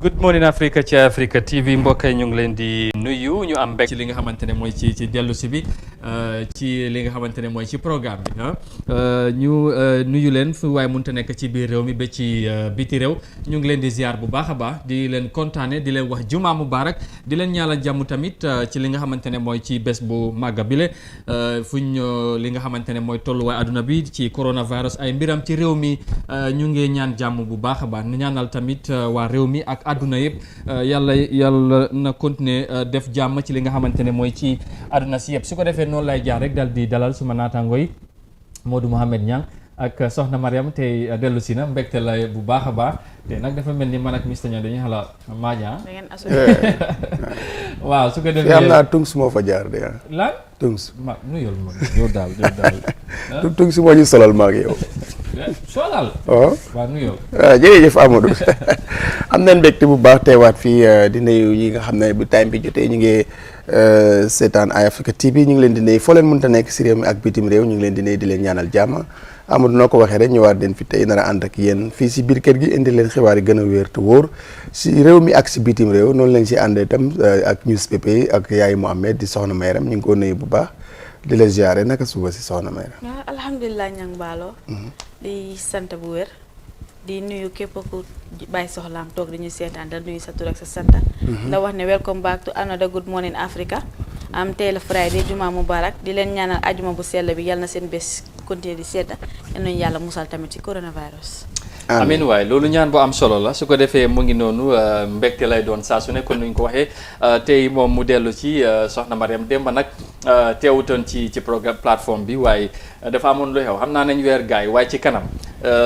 Good morning Africa ci Africa TV mbokk yi ñu ngi leen di nuyu ñu am mbég ci li nga xamante ne mooy ci dellu si bi ci li nga xamante ne mooy ci programme bi ñu nuyu leen fu waaye mënta nekk ci biir réew mi ba ci biti réew ñu ngi leen di ziar bu baax a baax di leen kontaane di leen wax juma mubarak di leen ñaanal jàmm tamit ci li nga xamante ne mooy ci bés bu màgga bile fuñ li nga xamante ne mooy tolluwaay àdduna bi ci coronavirus ay mbiram ci réew mi ñu ngi ñaan jàmm bu baax a baax ñaanal tamit waa réew mi ak àdduna yëpp yàlla na continuer def jàmm ci li nga xamante ne mooy ci àdduna si yëpp su ko defee noonu lay jaar rek dal di dalal suma naataango yi Modou Mohamed Niang ak Soxna Mariam tey dellu si na mbégte la bu baax a baax te nag dafa mel ni man ak Mr Niang dañuy xala maaja waaw su ko defee am naa tungs moo fa jaar de lan tungs ma nuyul ma yow daal tungs moo ñu solal maa ngi yow solal waaw nuyoo jërëjëf Amadou am nañ mbégte bu baax teewaat fii di nuyu ñi nga xam ne bu time bi jotee ñu ngi seetaan Eye Africa TV ñu ngi leen di nuyu foo leen mënta nekk si réew mi ak bitim réew ñu ngi leen di nuyu di leen ñaanal jàmm Amadou noo ko waxee rek ñëwaat den fi tey nar a ànd ak yéen fii si biir kër gi indi leen xibaar yi gën a wéer te wóor si réew mi ak si bitim réew noonu lañ si àndee itam ak newspaper yi ak yaay Mohamed di soxna Mayram ñu ngi ko nuyu bu baax di la ziare naka suba si soxna Mayram. waaw alhamdulilah ñang baalo di sant bu wér di nuyu képp ku bàyyi soxlaam toog di ñu seetaan da nuyu sa tur ak sa sant la wax ne welcome back to another good morning Africa am tey la Friday juma mubarak di leen ñaanal ajuma bu sell bi yal na seen bés continuer di sedda yal nañu yàlla musal tamit ci coronavirus. amiin waay loolu ñaan bu am solo la su ko defee mu ngi noonu mbégte lay doon saa su ne kon nuñ ko waxee tey moom mu dellu ci soxna Mariam démb nag teewutoon ci programme plateforme bi waaye dafa amoon lu xew xam naa nañ weer gaay waaye ci kanam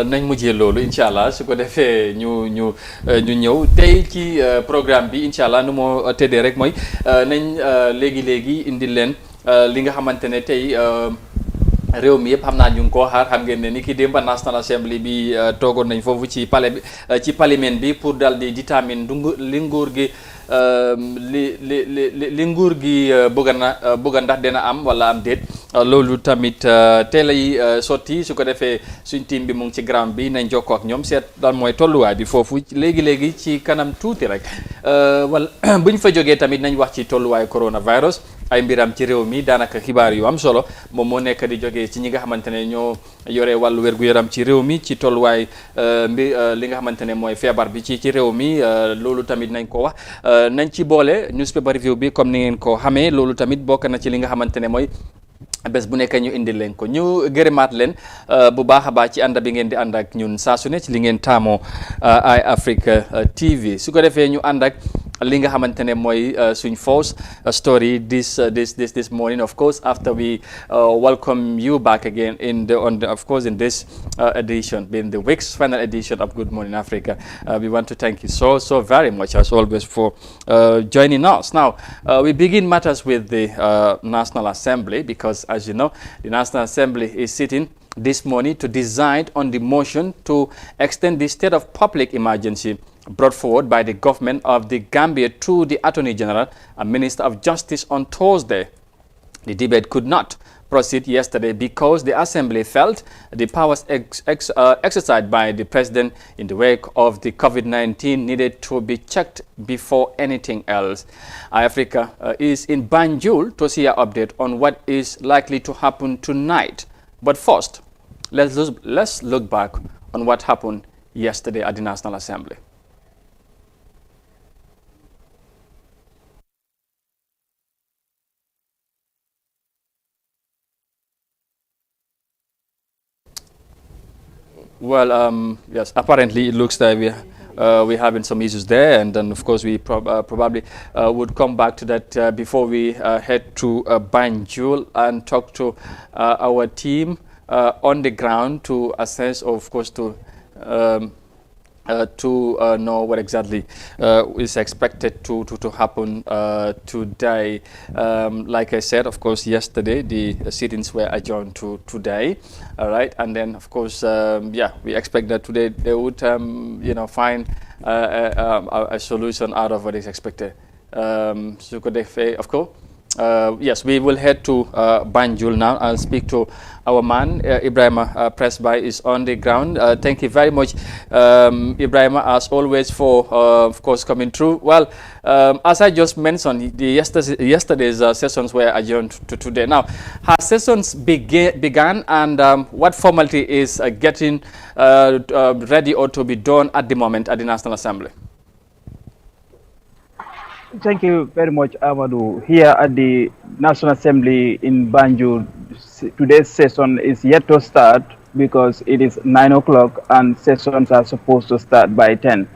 nañ mujjee loolu incha allah su ko defee ñu ñëw tey ci programme bi incha allah nu moo tëddee rek mooy nañ léegi indi leen li nga xamante ne tey réew mi yëpp xam naa ñu ngi koo xaar xam ngeen ne ni ki démba National Assembly bi toogoon nañ foofu ci palais bi ci parlement bi pour dal di détermine li nguur gi li nguur gi bëgg ndax dina am wala am déet loolu tamit tey lay sotti su ko defee suñ team bi mu ngi ci ground bi nañ jokkoo ak ñoom seet dal mooy tolluwaay bi foofu léegi ci kanam tuuti rek wala buñ fa jógee tamit nañ wax ci tolluwaayu coronavirus ay mbiram ci réew mi daanaka xibaar yu am solo moom moo nekk di jógee ci ñi nga xamante ne ñoo yore wàllu wér-gu-yaram ci réew mi ci tolluwaay li nga xamante ne mooy feebar bi ci réew mi loolu tamit nañ ko wax nañ ci boole newspaper review bi comme ni ngeen ko xamee loolu tamit bokk na ci li nga xamante ne mooy bés bu nekk ñu indil leen ko ñu gërëmaat leen bu baax a baax ci ànd bi ngeen di ànd ak ñun saa su ne ci li ngeen taamoo Eye Africa TV su ko defee ñu ànd ak li nga xamante ne mooy suñ first story this morning, of course, after we welcome you back again in this edition, being the week's final edition of Good Morning Africa. We want to thank you so very much as always for joining us. Now we begin matters with the National Assembly because, as you know, the National Assembly is sitting this morning to decide on the motion to extend the state of public emergency brought forward by the government of the Gambia to the Attorney General and Minister of Justice on Thursday. The debate could not proceed yesterday because the Assembly felt the powers exercised by the President in the wake of the COVID-19 needed to be checked before anything else. Africa is in Banjul to see an update on what is likely to happen tonight. But first, let's look back on what happened yesterday at the National Assembly. Well, yes, apparently it looks like we're having some issues there, and then of course we probably would come back to that before we head to Banjul and talk to our team on the ground to assess, of course, to know what exactly is expected to happen today. Like I said, of course, yesterday the sittings were adjourned to today. All right, and then of course, we expect that today they would, find a solution out of what is expected. So could they, of course. Yes, we will head to Banjul now. I'll speak to our man, Ibrahima Pressby is on the ground. Thank you very much, Ibrahima, as always, for, of course, coming through. Well, as I just mentioned, the yesterday's sessions were adjourned to today. Now, has sessions began, and what formality is getting ready or to be done at the moment at the National Assembly? Thank you very much, Amadou. Here at the National Assembly in Banjul, today's session is yet to start because it is 9 o'clock and sessions are supposed to start by 10.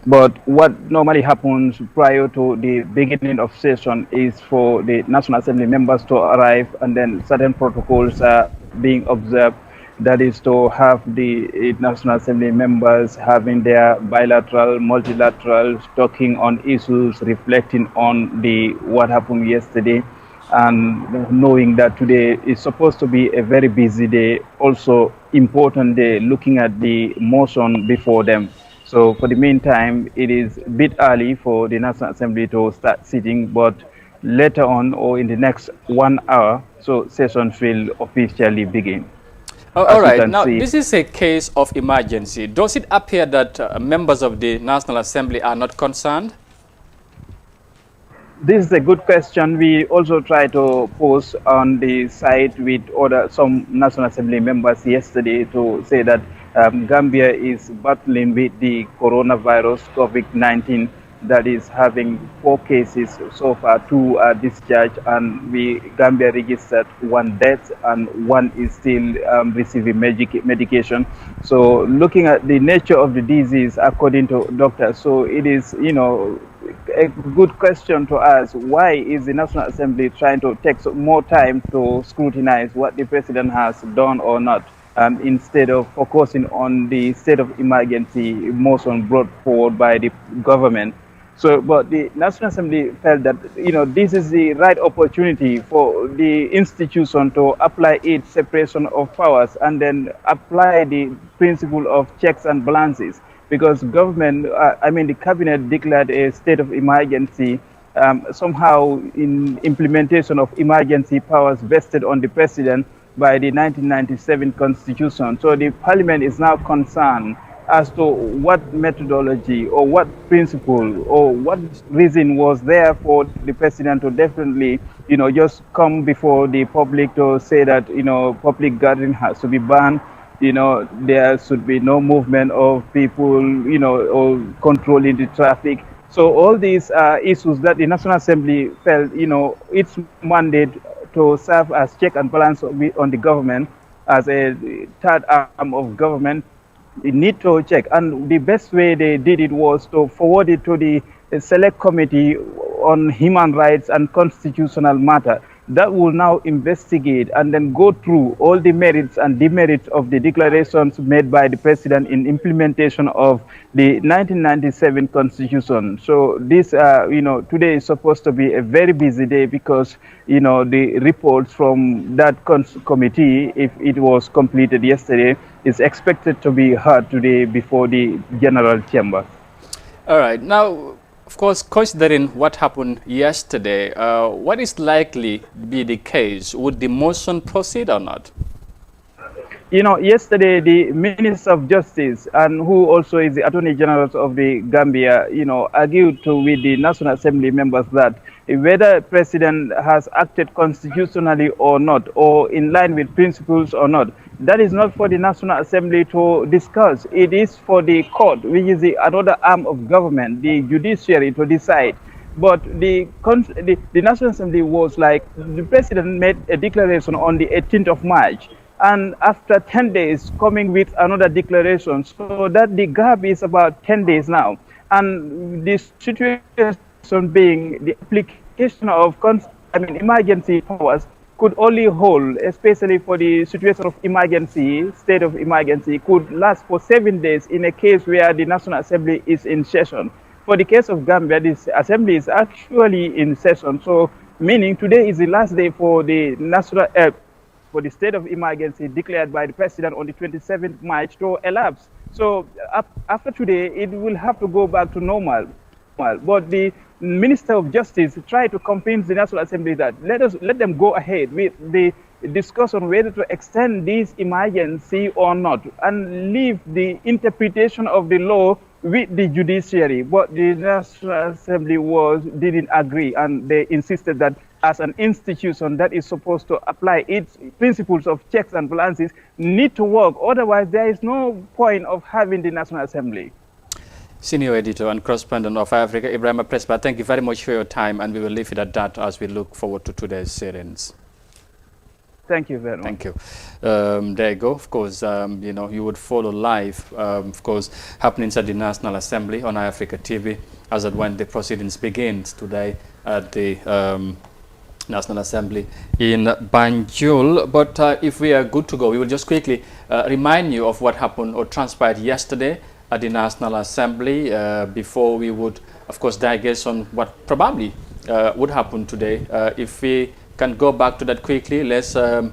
But what normally happens prior to the beginning of session is for the National Assembly members to arrive, and then certain protocols are being observed. That is to have the National Assembly members having their bilateral, multilateral, talking on issues, reflecting on what happened yesterday, and knowing that today is supposed to be a very busy day, also important day, looking at the motion before them. So for the meantime, it is a bit early for the National Assembly to start sitting, but later on or in the next 1 hour, so sessions will officially begin. All right. Now, this is a case of emergency. Does it appear that members of the National Assembly are not concerned? This is a good question. We also tried to post on the site with some National Assembly members yesterday to say that Gambia is battling with the coronavirus, COVID-19, that is having 4 cases so far. 2 are discharged, and Gambia registered 1 death, and 1 is still receiving medication. So looking at the nature of the disease, according to doctors, so it is, a good question to ask. Why is the National Assembly trying to take more time to scrutinize what the president has done or not, instead of focusing on the state of emergency motion brought forward by the government? So, but the National Assembly felt that, this is the right opportunity for the institution to apply its separation of powers and then apply the principle of checks and balances. Because government, the cabinet declared a state of emergency, somehow in implementation of emergency powers vested on the president by the 1997 constitution. So the parliament is now concerned as to what methodology or what principle or what reason was there for the president to definitely, just come before the public to say that, public gathering has to be banned. There should be no movement of people, or controlling the traffic. So all these issues that the National Assembly felt, its mandate to serve as check and balance on the government as a third arm of government, they need to check. And the best way they did it was to forward it to the Select Committee on Human Rights and Constitutional Matter. That will now investigate and then go through all the merits and demerits of the declarations made by the president in implementation of the 1997 constitution. So this, today is supposed to be a very busy day because, the reports from that committee, if it was completed yesterday, is expected to be heard today before the General Chamber. All right. Now, of course, considering what happened yesterday, what is likely be the case? Would the motion proceed or not? Yesterday the Minister of Justice, and who also is the Attorney General of the Gambia, argued with the National Assembly members that whether the President has acted constitutionally or not, or in line with principles or not, that is not for the National Assembly to discuss. It is for the court, which is another arm of government, the judiciary, to decide. But the National Assembly was like, the President made a declaration on the 18th of March, and after 10 days coming with another declaration, so that the gap is about 10 days now. And the situation being the application of emergency powers could only hold, especially for the situation of emergency, state of emergency, could last for 7 days in a case where the National Assembly is in session. For the case of Gambia, this assembly is actually in session, so meaning today is the last day for the for the state of emergency declared by the president on the 27th March to elapse. So after today, it will have to go back to normal. But the Minister of Justice tried to convince the National Assembly that let them go ahead with the discussion whether to extend this emergency or not and leave the interpretation of the law with the judiciary. But the National Assembly didn't agree, and they insisted that as an institution that is supposed to apply its principles of checks and balances need to work. Otherwise, there is no point of having the National Assembly. Senior editor and correspondent of Africa, Ibrahima Prespa, thank you very much for your time, and we will leave it at that as we look forward to today's sirens. Thank you very much. Thank you. There you go. Of course, you know, you would follow live, of course, happenings at the National Assembly on Africa TV as at when the proceedings begins today at the National Assembly in Banjul. But if we are good to go, we will just quickly remind you of what happened or transpired yesterday at the National Assembly before we would, of course, digest on what probably would happen today. If we can go back to that quickly, let's you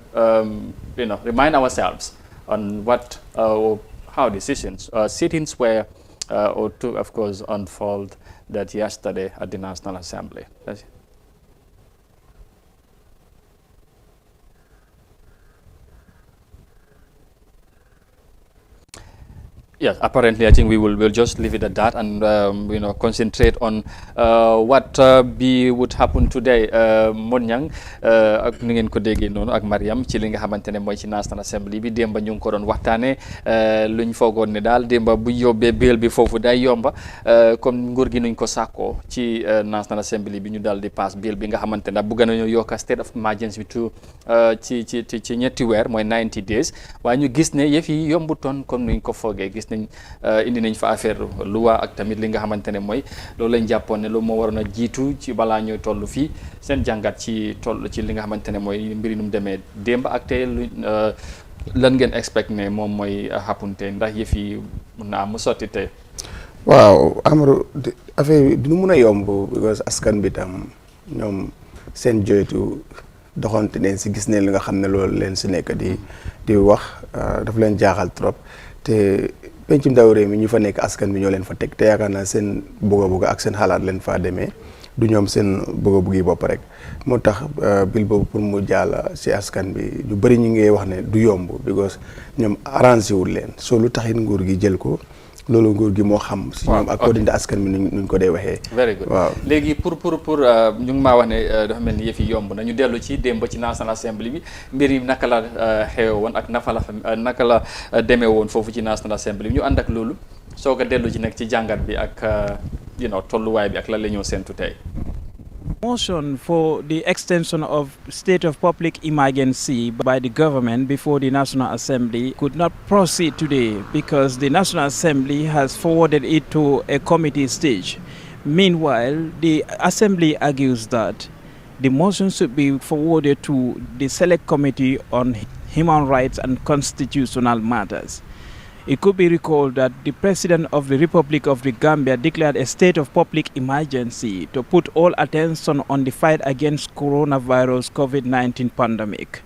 know, remind ourselves on what how decisions, sittings were or to, of course, unfold that yesterday at the National Assembly. Yes, apparently I think we'll just leave it at that and you know, concentrate on what would happen today. Monyang ak ni ngeen ko déggee noonu ak Mariam ci li nga xamante ne mooy ci National Assembly bi démba ñu ngi ko doon waxtaane luñ foogoon ne daal démba bu yóbbee béel bi foofu day yomba comme nguur gi nuñ ko sàkkoo ci National Assembly bi ñu daal di pass béel bi nga xamante ne bëgg nañu yokka state of emergency to ci ñetti weer mooy 90 days waaye ñu gis ne yëf yi yombutoon comme nuñ ko foogee. Gis nañ indi nañ fa affaire loi ak tamit li nga xamante ne mooy loolu lañ jàppoon ne loolu moo waroon a jiitu ci balaa ñooy toll fii seen jàngat ci toll ci li nga xamante ne mooy mbiri nu mu demee démb ak tey lan ngeen expect ne moom mooy xapunte ndax yëf yi mun na am mu sotti tey. waaw Amadou affaire du mun a yomb because askan bi tam ñoom seen joytu doxante neen si gis neen li nga xam ne loolu leen si nekk di wax daf leen jaaxal trop te pencum ndaw réew mi ñu fa nekk askan bi ñoo leen fa teg te yaakaar naa seen bëgg-bëgg ak seen xalaat leen faa demee du ñoom seen bëgg-bëgg yi bopp rek moo tax bil boobu pour mu jàll si askan bi ñu bëri ñu ngi wax ne du yomb because ñoom arrangé wul leen soo lu taxit nguur gi jël ko loolu nguur gi moo xam si ñoom according to askan bi nuñ ko dee waxee. very good waaw léegi pour ñu ngi maa wax ne dafa mel ni yëf yi yomb na ñu dellu ci démb ci National Assembly bi mbir yi naka la xewe woon ak naka la demee woon foofu ci National Assembly bi ñu ànd ak loolu soog a dellu ci nekk ci jàngat bi ak tolluwaay bi ak lan la ñoo séntu tey. Motion for the extension of state of public emergency by the government before the National Assembly could not proceed today because the National Assembly has forwarded it to a committee stage. Meanwhile, the Assembly argues that the motion should be forwarded to the Select Committee on Human Rights and Constitutional Matters. It could be recalled that the President of the Republic of the Gambia declared a state of public emergency to put all attention on the fight against coronavirus COVID-19 pandemic.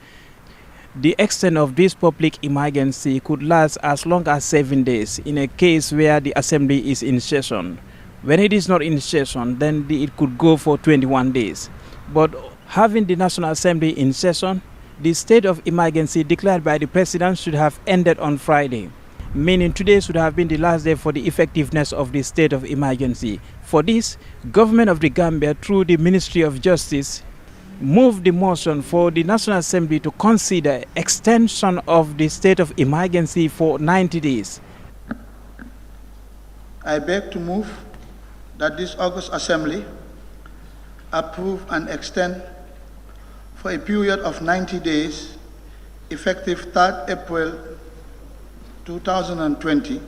The extent of this public emergency could last as long as 7 days in a case where the Assembly is in session. When it is not in session, then it could go for 21 days. But having the National Assembly in session, the state of emergency declared by the President should have ended on Friday, meaning today should have been the last day for the effectiveness of the state of emergency. For this, government of the Gambia, through the Ministry of Justice, moved the motion for the National Assembly to consider extension of the state of emergency for 90 days. I beg to move that this August Assembly approve and extend for a period of 90 days, effective 3rd April 2020,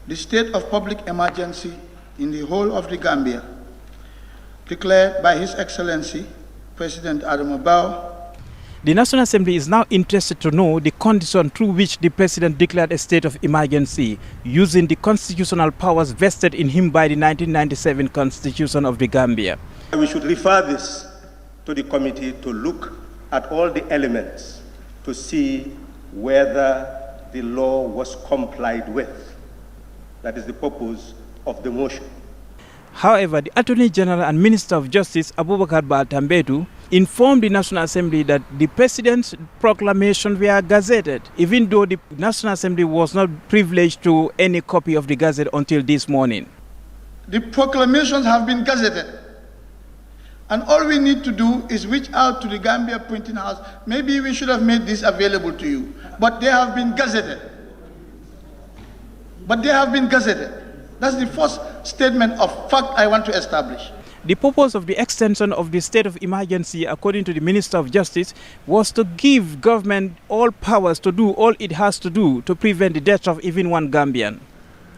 the state of public emergency in the whole of the Gambia, declared by His Excellency President Adama Barrow. The National Assembly is now interested to know the condition through which the President declared a state of emergency, using the constitutional powers vested in him by the 1997 Constitution of the Gambia. We should refer this to the committee to look at all the elements to see whether the law was complied with. That is the purpose of the motion. However, the Attorney General and Minister of Justice, Abubakar Baltambetu, informed the National Assembly that the President's proclamation were gazetted, even though the National Assembly was not privileged to any copy of the gazette until this morning. The proclamations have been gazetted. And all we need to do is reach out to the Gambia printing house. Maybe we should have made this available to you. But they have been gazetted. That's the first statement of fact I want to establish. The purpose of the extension of the state of emergency, according to the Minister of Justice, was to give government all powers to do all it has to do to prevent the death of even one Gambian.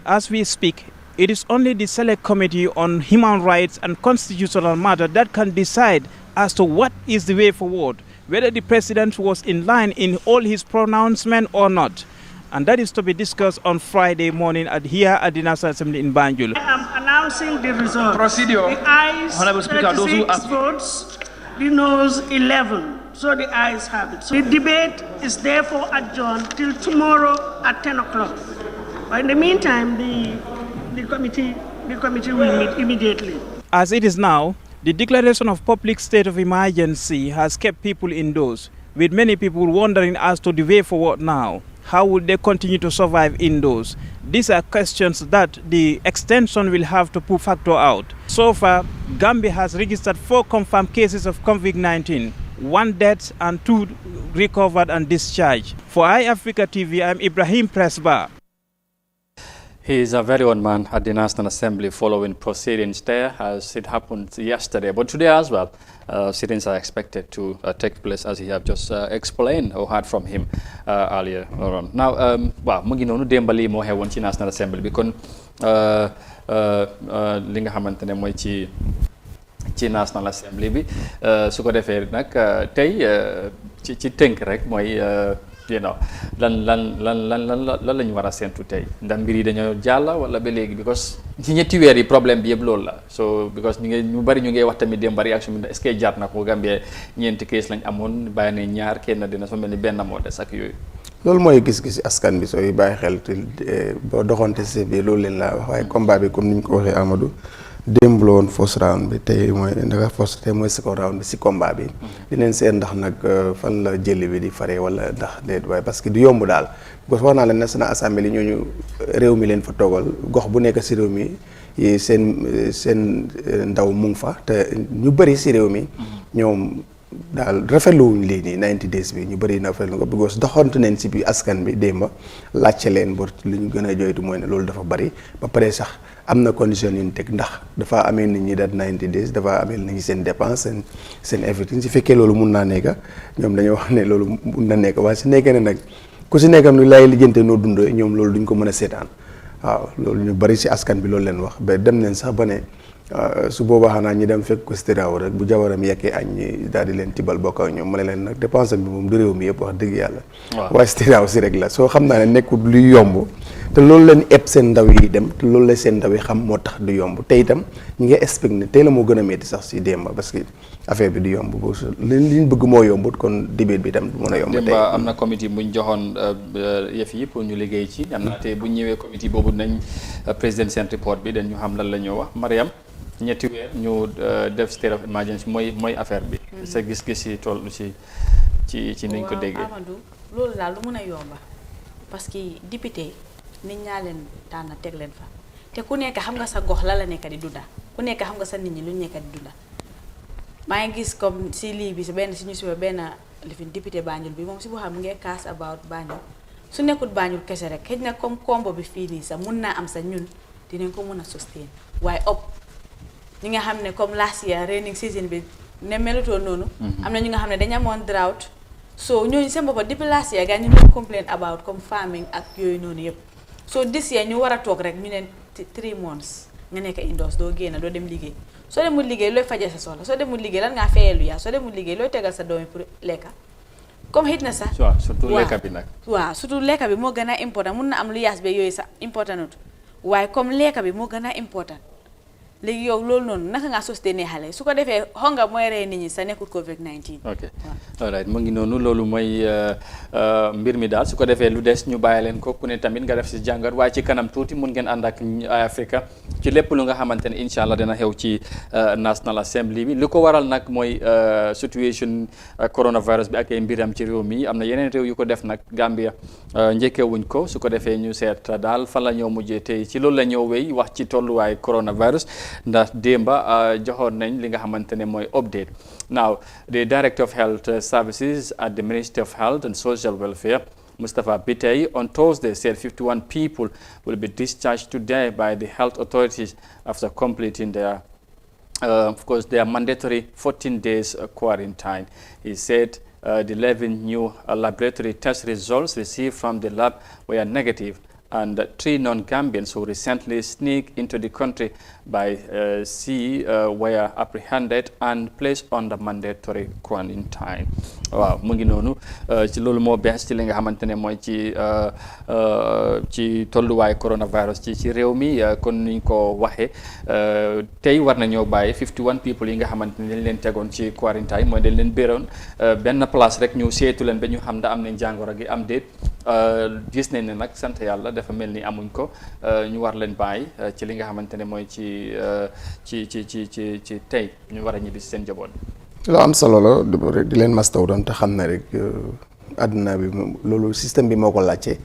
As we speak, it is only the Select Committee on Human Rights and Constitutional Matters that can decide as to what is the way forward, whether the President was in line in all his pronouncements or not. And that is to be discussed on Friday morning here at the National Assembly in Banjul. I am announcing the result. Procedure. The ayes, Honorable Speaker, 36 votes, the noes 11. So the ayes have it. So the debate is therefore adjourned till tomorrow at 10 o'clock. But in the meantime, the committee will meet immediately. As it is now, the declaration of public state of emergency has kept people indoors, with many people wondering as to the way forward now. How will they continue to survive indoors? These are questions that the extension will have to factor out. So far, Gambia has registered 4 confirmed cases of COVID-19, 1 death and 2 recovered and discharged. For iAfrica TV, I'm Ibrahim Presba. He is a very own man at the National Assembly following proceedings there, as it happened yesterday. But today as well, sittings are expected to take place, as he have just explained or heard from him earlier on. Now, waaw mu ngi noonu démb lii moo xewoon ci National Assembly bi kon li nga xamante ne mooy ci National Assembly bi su ko defee nag tey ci tënk rek mooy you know lan la ñu war a séntu tey ndax mbir yi dañoo jàlla wala ba léegi because ci ñetti weer yi problème bi yëpp loolu la so because ñu bari ñu ngi wax tamit démb réaction bi est-ce que jaar na ko Gambie ñeenti case lañ amoon bàyyi ne ñaar kenn dina fa mel ni benn moo des ak yooyu. loolu mooy gis-gis askan bi sooy bàyyi xel te boo doxante si bi loolu leen laa wax waaye combat bi comme ni ñu ko waxee Amadou démb la woon first round bi tey mooy mooy second round bi si combat bi dinañ seet ndax nag fan la jëli bi di faree wala ndax déet waaye parce que du yomb daal parce que wax naa la National Assembly ñooñu réew mi leen fa toogal gox bu nekk si réew mi seen ndaw mu ngi fa te ñu bëri si réew mi ñoom daal rafetluwuñ lii nii 90 days bi ñu bëri na rafetlu ko because doxantu neen si bi askan bi démba laajte leen bor li ñu gën a joytu mooy ne loolu dafa bëri ba pare sax am na condition yu ñu teg ndax dafa amee nit ñi daal 90 days dafa amee nit ñi seen dépense seen everything si fekkee loolu mun naa nekk ñoom dañoo wax ne loolu mun na nekk waaye si nekkee ne nag ku si nekkam ni lay lijjante noo dundee ñoom loolu duñ ko mën a seetaan waaw loolu ñu bëri si askan bi loolu leen wax ba dem nañ sax ba ne su boobaa xanaa ñi dem fekk ko si tëraaw rek bu jabaram yekkee añ ñi daal di leen tibal bokk ak ñoom ma ne leen nag dépense bi moom du réew mi yëpp wax dëgg yàlla waaye si tëraaw si rek la soo xam naa ne nekkul luy yomb te loolu leen ëpp seen ndaw yi dem te loolu la seen ndaw yi xam moo tax du yomb te itam ñi nga expect ne tey la moo gën a métti sax si démba parce que affaire bi du yomb boo li ñu bëgg moo yombut kon dibéet bi itam du mën a yomb tey démba am na comité bu ñu joxoon yëf yi pour ñu liggéey ci am na te bu ñu ñëwee comité boobu nañ président seen report bi dañ ñu xam lan la ñoo wax Mariam ñetti weer ñu def state of emergency mooy affaire bi sa gis-gis yi toll ci niñ ko déggee Amadou loolu daal lu mën a yomba parce que député nit ñaa leen tànn teg leen fa te ku nekk xam nga sa gox la nekk di dunda ku nekk xam nga sa nit ñi lu ñu nekk di dunda maa ngi gis comme si lii bi si ñu si benn lifin député Banjul bi moom si boo xam mu ngi casse about Banjul su nekkul Banjul kese rek xëy na comme combo bi fii nii sax mun naa am sa ñun dinañ ko mën a sustain waaye ñi nga xam ne comme last year raining season bi ne melutoo noonu am na ñu nga xam ne dañu amoon drought so ñooñu seen boppa depuis last year gaa ñu doon complain about comme farming ak yooyu noonu yëpp so this year ñu war a toog rek ñu ne 3 months nga nekk indoors doo génn doo dem liggéey soo demul liggéey looy fajee sa soxla soo demul liggéey lan ngaa feyeelu yaa soo demul liggéey looy tegal sa doomi pour lekka comme xit na sax surtout lekka bi nag waaw surtout lekka bi moo gën a important mun na am lu yaas be yooyu sax important nut waaye comme lekka bi moo gën a important léegi yow loolu noonu naka nga soutenir xale su ko defee xonga mooy rey nit ñi sa nekkul Covid-19. ok alright mu ngi noonu loolu mooy mbir mi daal su ko defee lu des ñu bàyyi leen ko ku ne tamit nga def si jàngat waaye ci kanam tuuti mun ngeen ànd ak ay Africa ci lépp lu nga xamante ne incha allah dina xew ci National Assembly bi li ko waral nag mooy situation coronavirus bi ak ay mbiram ci réew mi am na yeneen réew yu ko def nag Gambia njëkkewuñ ko su ko defee ñu seet daal fan la ñëw mujjee tey ci loolu la ñëw wéy wax ci tolluwaay coronavirus ndax démba joxoon nañ li nga xamante ne mooy update. Now the Director of Health Services at the Ministry of Health and Social Welfare, Mustafa Bitey, on Thursday said 51 people will be discharged today by the health authorities after completing their of course, their mandatory 14 days quarantine. He said the 11 new laboratory test results received from the lab were negative, and 3 non-Gambians who recently sneaked into the country by sea were apprehended and placed under mandatory quarantine. waaw mu ngi noonu ci loolu moo bees ci li nga xamante ne mooy ci tolluwaay coronavirus ci réew mi kon niñ ko waxee tey war nañoo bàyyi 51 people yi nga xamante ne dañ leen tegoon ci quarantine mooy dañ leen béroon benn place rek ñu seetu leen ba ñu xam da am nañ jàngoro gi am déet gis nañ ne nag sant yàlla dafa mel ni amuñ ko ñu war leen bàyyi ci li nga xamante ne mooy ci tey ñu war a ñibbi si seen njaboot. loo am solo la di leen mastaw doon te xam ne rek àdduna bi loolu système bi moo ko laajte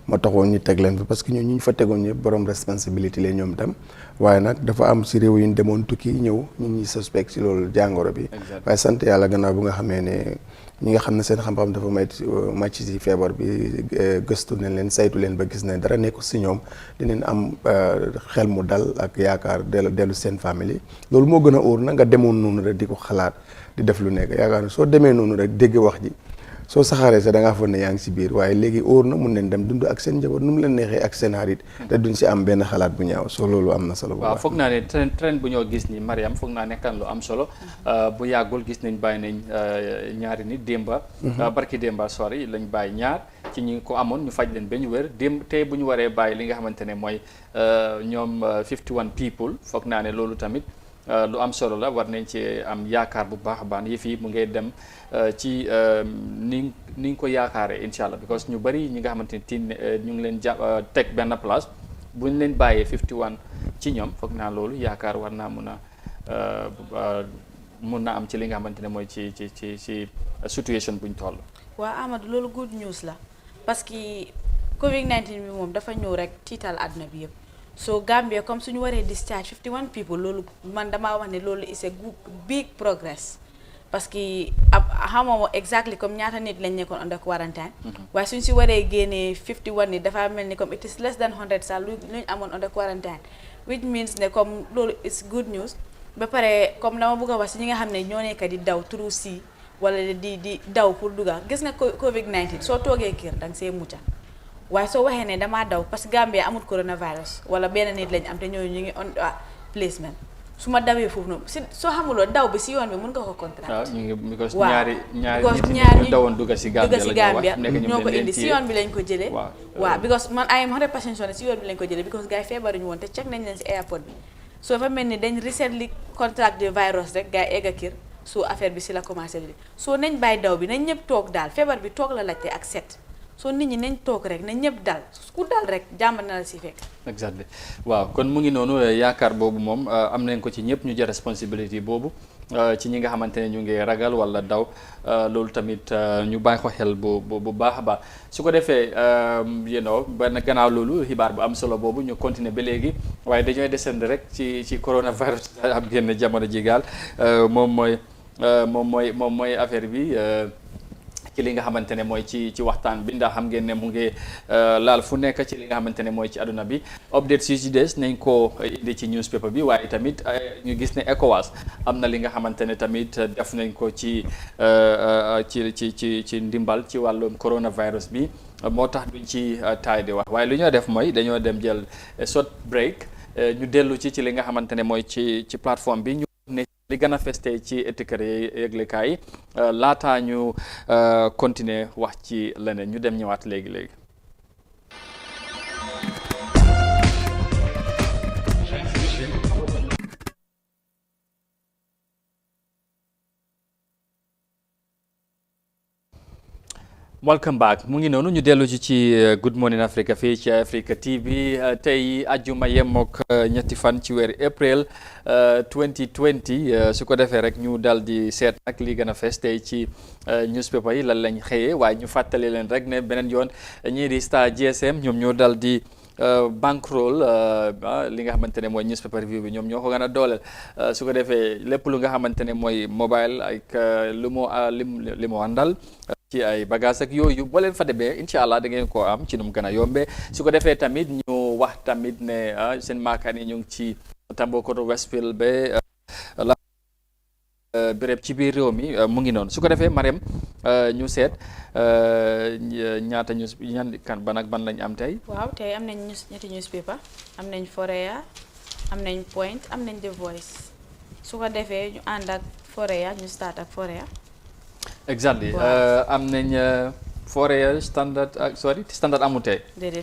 moo taxoon ñu teg leen fa parce que ñu fa tegoon ñëpp borom responsabilité la ñoom tam waaye nag dafa am si réew yi ñu demoon tukki ñëw ñu ñuy suspect si loolu jàngoro bi. waaye sant yàlla gannaaw bu nga xamee ne ñi nga xam ne seen xam-xam dafa màcc si feebar bi gëstu nañ leen saytu leen ba gis ne dara nekkul si ñoom dinañ am xel mu dal ak yaakaar dellu seen famille loolu moo gën a óor na nga demoon noonu rek di ko xalaat di def lu nekk yaakaar ne soo demee noonu rek dégg wax ji soo saxaaree sax da ngaa foog ne yaa ngi si biir waaye léegi óor na mun nañ dem dund ak seen njaboot nu mu leen neexee ak seen xarit te duñ si am benn xalaat bu ñaaw soo loolu am na solo bu baax. waaw foog naa ne trend bu ñoo gis ni Mariam foog naa nekkan lu am solo bu yàggul gis nañ bàyyi nañ ñaari nit démba barki démba sori lañ bàyyi ñaar ci ñi ko amoon ñu faj leen ba ñu wér démb tey bu ñu waree bàyyi li nga xamante ne mooy ñoom 51 people foog naa ne loolu tamit lu am solo la war nañ ci am yaakaar bu baax a baax yëf yi mu ngay dem ci ni nga ko yaakaaree incha allah because ñu bëri ñi nga xamante ne ñu ngi leen teg benn place bu ñu leen bàyyee 51 ci ñoom foog naa loolu yaakaar war naa mun na am ci li nga xamante ne mooy ci situation buñ toll. waaw Amadou loolu good news la parce que Covid-19 bi moom dafa ñëw rek tiital àdduna bi yëpp. so Gambia comme suñu waree discharge 51 people loolu man damaa wax ne loolu is a big progress parce que xamoo exactly comme ñaata nit lañ nekkoon under quarantine waaye suñ si waree génnee 51 nit dafa mel ni comme it is less than 100 sax luñ amoon under quarantine which means ne comme loolu is good news ba pare comme dama bëgg a wax si ñi nga xam ne ñoo nekk di daw through sea wala di daw pour dugga gis nga Covid-19 soo toogee kër danga see mucca waaye soo waxee ne damaa daw parce que Gambia amul coronavirus wala benn nit lañ am te ñooñu ñu ngi on placement su ma dawee foofu noonu si soo xamuloo daw bi si yoon bi mën nga ko contract. waaw ñu ngi because waaw ñaari nit dawoon dugga si Gambia ñoo ko indi si yoon bi lañ ko jëlee. waaw because man I am 100% sure si yoon bi lañ ko jëlee because gars yi feebaruñu woon te check nañ leen si airport bi soo fa mel ni dañ recently contract de virus rek gars yi egg a kër soo affaire bi si la commencé di soo nañ bàyyi daw bi nañ ñëpp toog daal feebar bi toog la laajte ak set. soo nit ñi nañ toog rek nañ ñëpp dal ku dal rek jàmm na la si fekk. exactly waaw kon mu ngi noonu yaakaar boobu moom am nañ ko ci ñëpp ñu jël responsabilité boobu ci ñi nga xamante ne ñu ngi ragal wala daw loolu tamit ñu bàyyi ko xel bu baax a baax su ko defee benn gannaaw loolu xibaar bu am solo boobu ñu continuer ba léegi waaye dañooy descendre rek ci coronavirus am génn jamono jigaal moom mooy affaire bi. ci li nga xamante ne mooy ci waxtaan bi ndax xam ngeen ne mu ngi laal fu nekk ci li nga xamante ne mooy ci àdduna bi update si ci des nañ ko indi ci newspaper bi waaye tamit ñu gis ne ECOWAS am na li nga xamante ne tamit def nañ ko ci ndimbal ci wàllum coronavirus bi moo tax duñ ci taay di wax waaye lu ñoo def mooy dañoo dem jël short break ñu dellu ci li nga xamante ne mooy ci plateforme bi ne li gën a feste ci étiquette yëglekaay yi laataa ñu continuer wax ci leneen ñu dem ñëwaat léegi. welcome back mu ngi noonu ñu dellu ci Good Morning Africa fii ci Africa TV tey ajjuma yemook ñetti fan ci weeru April 2020 su ko defee rek ñu dal di seet ak li gën a fees tey ci newspaper yi lan lañ xëyee waaye ñu fàttali leen rek ne beneen yoon ñii di Star GSM ñoom ñoo dal di bankroll li nga xamante ne mooy newspaper review bi ñoom ñoo ko gën a dooleel su ko defee lépp lu nga xamante ne mooy mobile ak lu moo àndal ci ay bagage ak yooyu boo leen fa demee incha allah da ngeen koo am ci nu mu gën a yombee su ko defee tamit ñu wax tamit ne seen maakaan yi ñu ngi ci Tambakoro Westfield ba la béréb ci biir réew mi mu ngi noonu su ko defee Marème ñu seet ñaata news ñan kan ban ak ban lañ am tey. waaw tey am nañ ñetti newspaper am nañ Foreya am nañ Point am nañ The Voice su ko defee ñu ànd ak Foreya ñu start ak Foreya. exactly am nañ Foreya standard ak standard amul tey.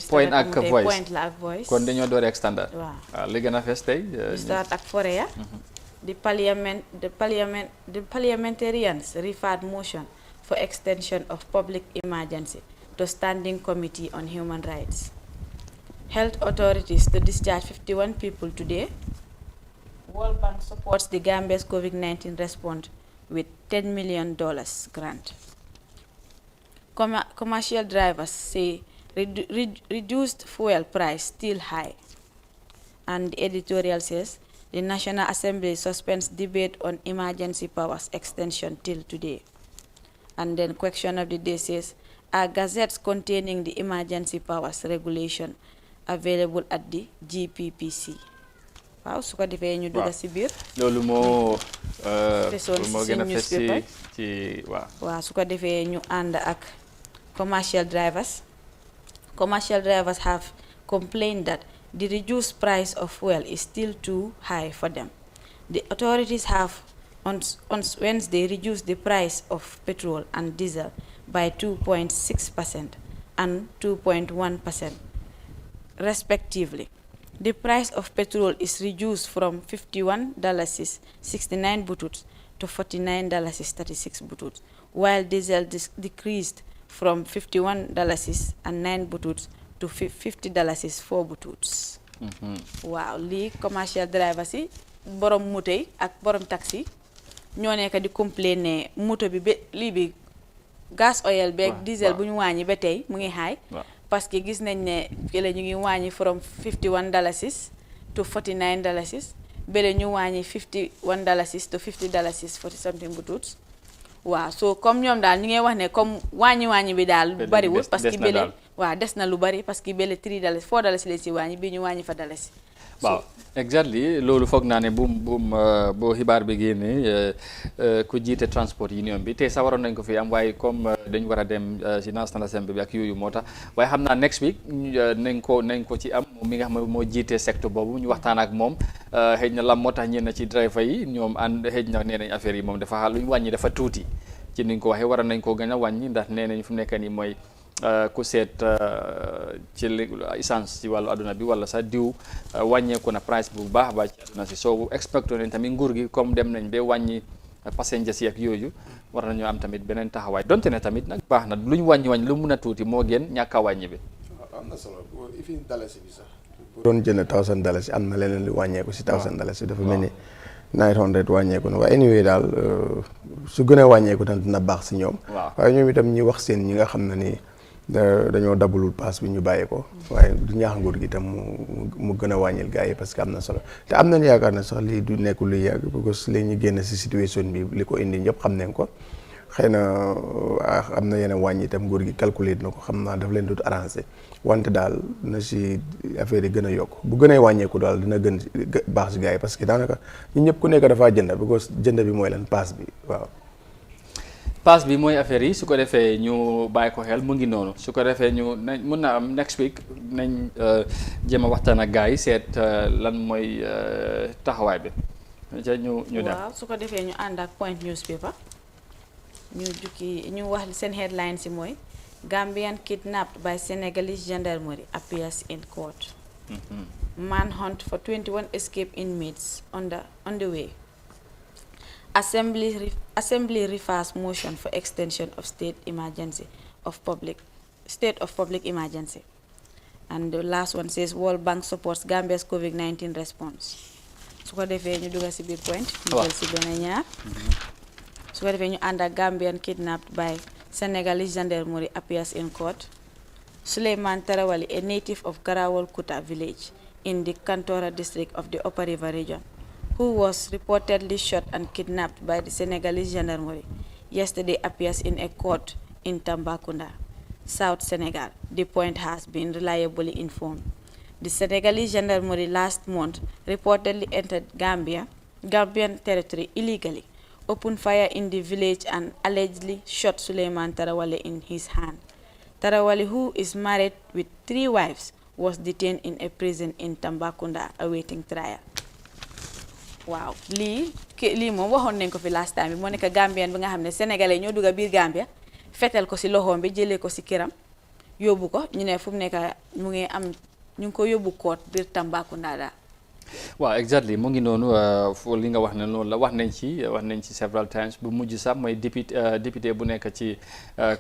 Point ak Voice Point la ak Voice. kon dañoo doore ak standard. waaw li gën a fees tey. ñu start ak Foreya. The parliamentarians referred motion for extension of public emergency to Standing Committee on Human Rights. Health authorities to discharge 51 people today. World Bank supports the Gambia's COVID-19 response with $10 million grant. Commercial drivers say reduced fuel price still high. And the editorial says, the National Assembly suspends debate on emergency powers extension till today. And then question of the day says, are gazettes containing the emergency powers regulation available at the GPPC? waaw su ko defee ñu dugg ci biir. loolu moo gën a fes ci waaw su ko defee ñu ànd ak commercial drivers. Commercial drivers have complained that the reduced price of fuel is still too high for them. The authorities have on Wednesday reduced the price of petrol and diesel by 2.6% and 2.1% respectively. The price of petrol is reduced from $51.69 butut to $49.36 butut, while diesel decreased from $51.09 butut to $50 bututs. waaw lii commercial drivers yi borom moto yi ak borom taxi ñoo nekk di complain ne moto bi ba lii bi gas oil beeg diesel bu ñu wàññi ba tey mu ngi high parce que gis nañ ne fële ñu ngi wàññi from $51 to $49 bële ñu wàññi $51 to $50 for something bututs. waaw so comme ñoom daal ñu ngi wax ne comme wàññi bi daal bariwul parce que bële waaw des na lu bari parce que bële $3 $4 lañ si wàññi bi ñu wàññi fa $1. waaw exactly loolu foog naa ne boo xibaar bi génnee ku jiite transport union bi te sa waroon nañ ko fi am waaye comme dañu war a dem si National Assembly bi ak yooyu moo tax waaye xam naa next week nañ ko ci am moom mi nga xam ne moo jiite secteur boobu ñu waxtaan ak moom xëy na lam moo tax ñenn ci driver yi ñoom xëy na nee nañ affaire yi moom dafa xaal lu ñu wàññi dafa tuuti ci niñ ko waxee waroon nañ ko gën a wàññi ndax nee nañ fu mu nekk nii mooy ku seet ci essence ci wàllu àdduna bi wala sax diw wàññeeku na price bu baax ba ci àdduna si soo expecté nañ tamit nguur gi comme dem nañ ba wàññi passengers yi ak yooyu war nañoo am tamit beneen taxawaay donte ne tamit nag baax na lu ñu wàññi lu mun a tuuti moo gën ñàkk a wàññi bi. am na solo ifin dalasi bi sax. bu doon jënd $1000 am na leneen lu wàññeeku si $1000 dafa mel ni 900 wàññeeku na waaye anyway daal su gën a wàññeeku tam dina baax si ñoom. waaye ñoom itam ñi wax seen ñi nga xam ne ni dañoo dabulul paas bi ñu bàyyi ko waaye du ñaax nguur gi itam mu gën a wàññil gars yi parce que am na solo te am nañu yaakaar ne sax lii du nekkul luy yàgg parce que léegi ñu génn si situation bi li ko indi ñëpp xam nañ ko xëy na am na yeneen wàññi itam nguur gi calculer na ko xam naa daf leen dut arrangé wante daal na si affaire yi gën a yokk bu gën a wàññeeku daal dina gën baax si gars yi parce que daanaka ñun ñëpp ku nekk dafaa jënd because jënd bi mooy lan paas bi waaw. pass bi mooy affaire yi su ko defee ñu bàyyi ko xel mu ngi noonu su ko defee ñu nañ mun na am next week nañ jéem a waxtaan ak gars yi seet lan mooy taxawaay bi ñu dem. waaw su ko defee ñu ànd ak Point newspaper ñu wax seen headline si mooy Gambian kidnapped by Senegalese gendarmerie appears in court. Manhunt for 21 escaped inmates on the way. Assembly refers motion for extension of state emergency of public emergency. And the last one says World Bank supports Gambia's COVID-19 response. su ko defee ñu dugal si biir point ñu jël si benn ñaar su ko defee ñu ànd ak Gambian kidnapped by Senegalese gendarmerie appears in court. Suleiman Tarawali, a native of Garawal Kuta village in the Kantora district of the Upper River region, who was reportedly shot and kidnapped by the Senegalese gendarmerie yesterday, appears in a court in Tambacounda, South Senegal. The point has been reliably informed. The Senegalese gendarmerie last month reportedly entered Gambian territory illegally, opened fire in the village and allegedly shot Suleiman Tarawale in his hand. Tarawale, who is married with 3 wives, was detained in a prison in Tambacounda awaiting trial. Wow, lii moom waxoon nañ ko fi last time bi moo nekk Gambian bi nga xam ne sénégalais ñoo dugg biir Gambia fetel ko si loxoom bi jëlee ko si këram yóbbu ko ñu ne fu mu nekk mu ngi am ñu ngi ko yóbbu koot biir Tambacounda daal. waaw exactly mu ngi noonu foo li nga wax ne loolu la wax nañ ci several times bu mujj sax mooy député bu nekk ci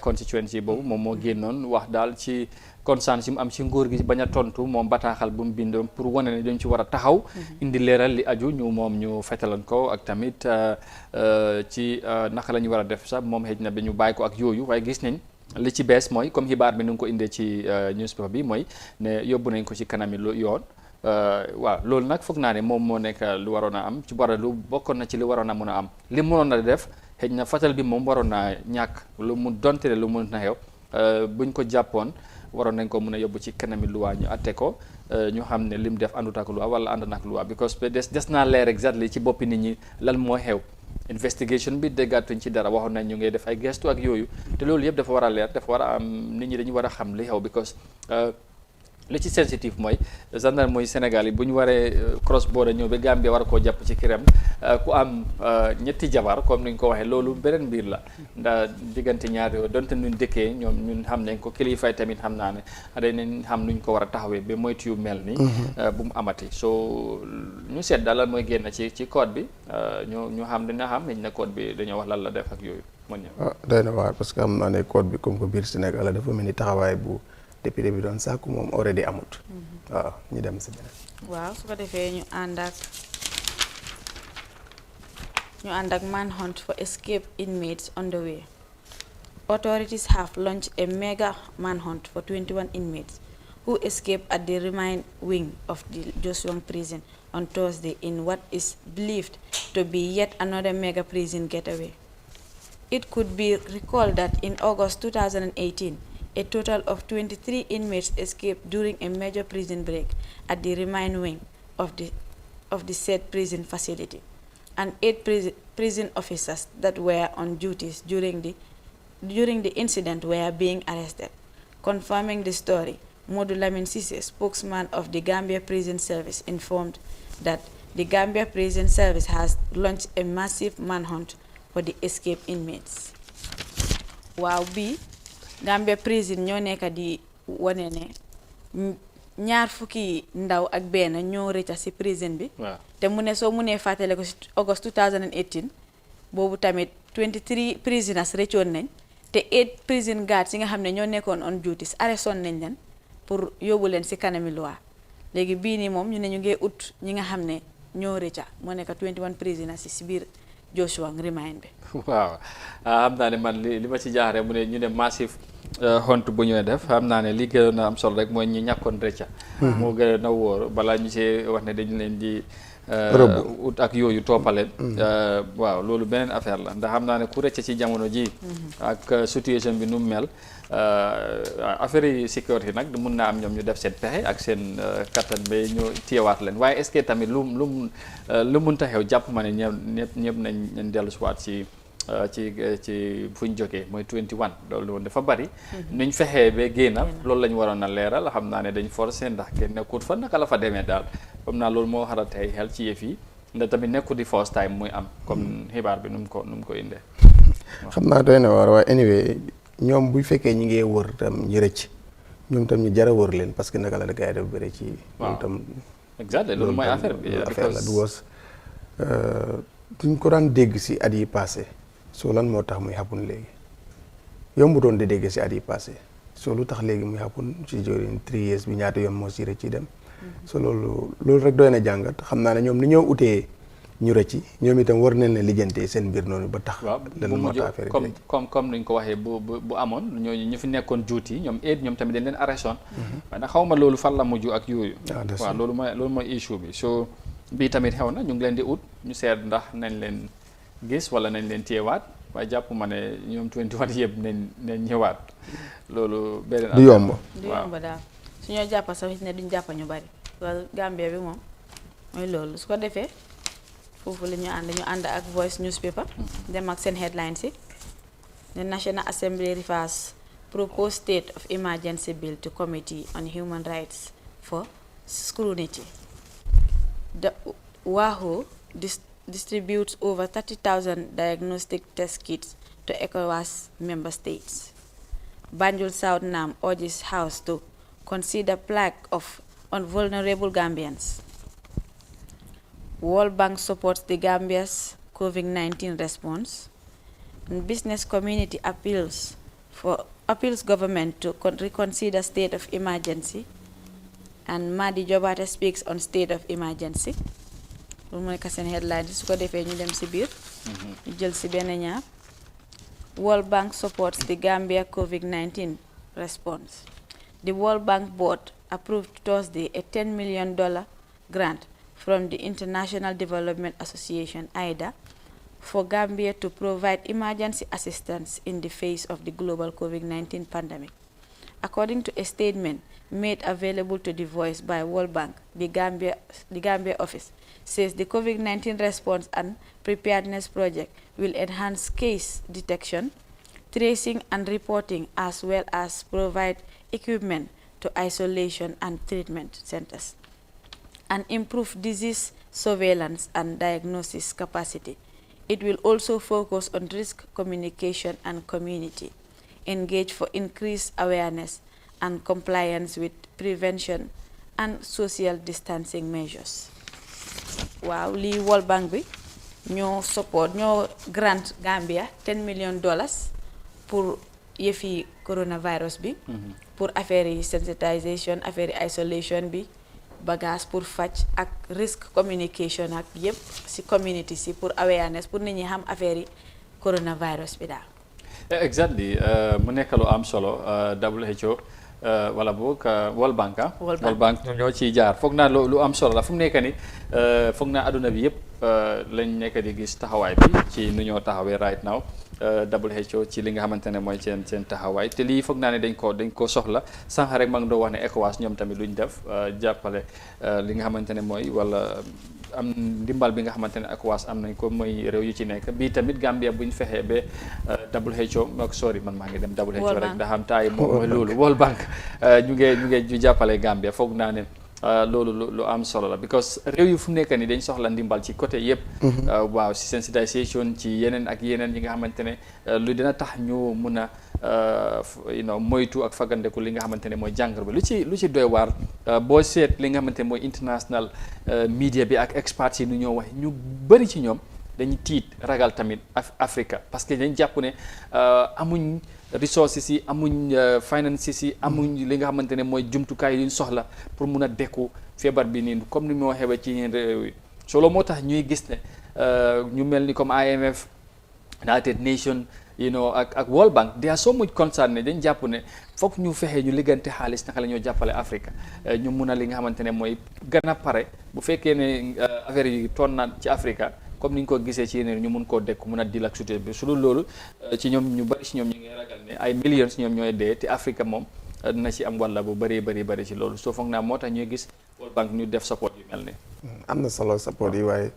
constituency boobu moom moo génnoon wax daal ci concern si mu am ci nguur gi bañ a tontu moom bataaxal bu mu bindoon pour wane ne dañ ci war a taxaw indi leeral li aju ñu fetalan ko ak tamit ci naka la ñu war a def sax moom xëj na ba ñu bàyyi ko ak yooyu waaye gis nañ li ci bees mooy comme xibaar bi nu ngi ko indee ci newspaper bi mooy ne yóbbu nañ ko ci kanami yoon waaw loolu nag foog naa ne moom moo nekk lu waroon a am ci lu bokkoon na ci li waroon a mun a am li mënoon a def xëj na fatal bi moom waroon naa ñàkk lu mu donte lu mun na xew buñ ko jàppoon waroon nañ ko mun a yóbbu ci kanami luwaa ñu atte ko ñu xam ne lim def àndut ak luwaa wala ànd na ak luwaa because des naa leer exactly ci boppi nit ñi lan moo xew investigation bi déggaatuñ ci dara waxoon nañ ñu ngay def ay gestu ak yooyu te loolu yëpp dafa war a leer dafa war a am nit ñi dañu war a xam li xew because li ci sensitive mooy gendarme mooy Sénégal yi bu ñu waree cross border ñëw ba Gambia war koo jàpp ci kiram ku am ñetti jabar comme ni ñu ko waxee loolu beneen mbir la ndax diggante ñaar yooyu donte ñun dëkkee ñun xam nañ ko kilifaay tamit xam naa ne danañ xam nuñ ko war a taxawee ba moytu yu mel ni bu mu amati so ñu seet daal lan mooy génn ci code bi ñu xam dina xam nañ ne code bi dañoo wax lan la def ak yooyu mën ñëw doy na waar parce que xam naa ne code bi comme que biir Sénégal la dafa mel ni taxawaay bu député bi doon sàkku moom already amut waaw ñu dem si beneen waaw su ko defee ñu ànd ak manhunt for escaped inmates underway. Authorities have launched a mega manhunt for 21 inmates who escaped at the remand wing of the Joshua prison on Thursday in what is believed to be yet another mega prison getaway. It could be recalled that in August 2018, a total of 23 inmates escaped during a major prison break at the remand wing of the said prison facility, and 8 prison officers that were on duties during the incident were being arrested. Confirming the story, Modu Lamin Sise, spokesman of the Gambia Prison Service, informed that the Gambia Prison Service has launched a massive manhunt for the escaped inmates. Wow, Gambia prison ñoo nekk di wane ne ñaar fukki ndaw ak benn ñoo rëcca ci prison bi te mu ne soo mu ne fàttale ko ci August 2018 boobu tamit 23 prisoners rëccoon nañ te 8 prison guards yi nga xam ne ñoo nekkoon on duties arrêtoon nañ leen pour yóbbu leen ci kanami loi léegi bii nii moom ñu ne ñu ngi ut ñi nga xam ne ñoo rëcca moo nekk 21 prisoners ci biir Joshua remind bi waaw xam naa ne man li ma ci jaaxle mu ne ñu ne massif hunt bu ñuy def xam naa ne li gënoon a am solo rek mooy ñi ñàkkoon rëcca moo gën a wóor balaa ñu see wax ne dañu leen di ut ak yooyu toppaleen waaw loolu beneen affaire la ndax xam naa ne ku rëcca ci jamono ji ak situation bi nu mu mel affaire yi sécurité nag mun naa am ñoom ñu def seen pexe ak seen kattan ba ñu téyewaat leen waaye est-ce que tamit lu mun ta xew jàpp ma ne ñëpp nañ dellu siwaat ci fu ñu jógee mooy 21 loolu woon dafa bari nuñ fexee ba génn loolu la ñu waroon a leeral xam naa ne dañ forcé ndax kenn nekkut fa naka la fa demee daal comme naa loolu moo xara tey xel ci yëf yi ndax tamit nekkut di first time muy am comme xibaar bi nu mu ko indee xam naa doy na waar waaye anyway ñoom bu fekkee ñi ngee wër tam ñi rëcc ñoom tam ñu jara wër leen parce que naka la da gars yi dafa bëri ci loolu tam exact loolu mooy affaire bi affaire la because duñ ko daan dégg si at yi passé soo lan moo tax muy happen léegi yombutoon di dégg si at yi passé so lu tax léegi muy happen ci during 3 years bi ñaata yoon moo si rëcc dem so loolu rek doy na jàngat xam naa ne ñoom ni ñoo utee ñu rëcc ñoom itam war nañ ne lijjantee seen mbir noonu ba tax bu mujj comme niñ ko waxee bu amoon ñooñu ñu fi nekkoon juuti ñoom ñoom tamit dañ leen arrêté woon waaye nag xaw ma loolu fan la mujj ak yooyu waaw loolu mooy issue bi so bii tamit xew na ñu ngi leen di ut ñu seet ndax nañ leen gis wala nañ leen téyewaat waaye jàpp ma ne ñoom 21 yëpp nañ ñëwaat loolu beneen du yomb daal su ñoo jàppa sax ne duñ jàppa ñu bari wala Gambia bi moom mooy loolu su ko defee foofu la ñu ànd ak Voice newspaper dem ak seen headlines yi the National Assembly refers proposed state of emergency bill to Committee on Human Rights for scrutiny. The WAHO distributes over 30,000 diagnostic test kits to ECOWAS member states. Banjul South Nam urges House to consider plaque on vulnerable Gambians. World Bank supports the Gambia's COVID-19 response. And business community appeals government to reconsider state of emergency. And Madi Jobate speaks on state of emergency. loolu mooy ka seen headline su ko defee ñu dem si biir ñu jël si benn ñaar World Bank supports the Gambia COVID-19 response. The World Bank board approved Thursday a $10 million grant from the International Development Association (IDA) for Gambia to provide emergency assistance in the face of the global COVID-19 pandemic. According to a statement made available to the Voice by World Bank, the Gambia office says the COVID-19 response and preparedness project will enhance case detection, tracing and reporting, as well as provide equipment to isolation and treatment centers, and improve disease surveillance and diagnosis capacity. It will also focus on risk communication and community engage for increased awareness and compliance with prevention and social distancing measures. Wow, lii World Bank bi ñoo support ñoo grant Gambia $10 million pour yëfi coronavirus bi pour affaire yi sensitization, affaire yi isolation bi, bagage pour faj ak risk communication ak yëpp si community si pour awareness pour nit ñi xam affaire yi coronavirus bi daal. Exactly mu nekk lu am solo WHO wala boog World Bank World Bank ñoo ciy jaar foog naa lu am solo la fu mu nekk ni foog naa adduna bi yëpp lañ nekk di gis taxawaay bi ci nu ñoo taxawee right now WHO ci li nga xamante ne mooy seen taxawaay te lii foog naa ne dañ ko soxla sànq rek ma ngi doon wax ne ECOWAS ñoom tamit luñ def jàppale li nga xamante ne mooy wala am ndimbal bi nga xamante ne ECOWAS am nañ ko mooy réew yu ci nekk bii tamit Gambia buñ fexee ba WHO sorry man maa ngi dem WHO rek ndax am taay moom mooy loolu World Bank ñu jàppale Gambia foog naa ne loolu lu am solo la because réew yu fu nekk ni dañ soxla ndimbal ci côté yëpp waaw si sensitisation ci yeneen ak yeneen yi nga xamante ne lu dina tax ñu mun a moytu ak fagandeku li nga xamante ne mooy jàngoro bi lu ci doy waar boo seet li nga xamante ne mooy international media bi ak experts yi nu ñoo wax ñu bëri ci ñoom dañuy tiit ragal tamit Africa parce que dañ jàpp ne amuñ resources yi amuñ finances yi amuñ li nga xamante ne mooy jumtukaay yi ñu soxla pour mun a dekku feebar bi nii comme ni mu waxee ba ci yeneen réew yi solo moo tax ñuy gis ne ñu mel ni comme IMF United Nations ak World Bank they are so much concerned ne dañ jàpp ne foog ñu fexe ñu liggante xaalis naka la ñoo jàppale Afrique ñu mun a li nga xamante ne mooy gën a pare bu fekkee ne affaire yi toon na ci Afrique comme ni ñu ko gisee ci yeneen ñu mun koo dekk mun a dil ak sute bi su dul loolu ci ñoom ñu bëri ci ñoom ñu ngi ragal ne ay millions ñoom ñooy dee te Afrique moom dina ci am walla bu bëri ci loolu soo foog naa moo tax ñuy gis World Bank ñu def support yu mel ni am na solo support yi waaye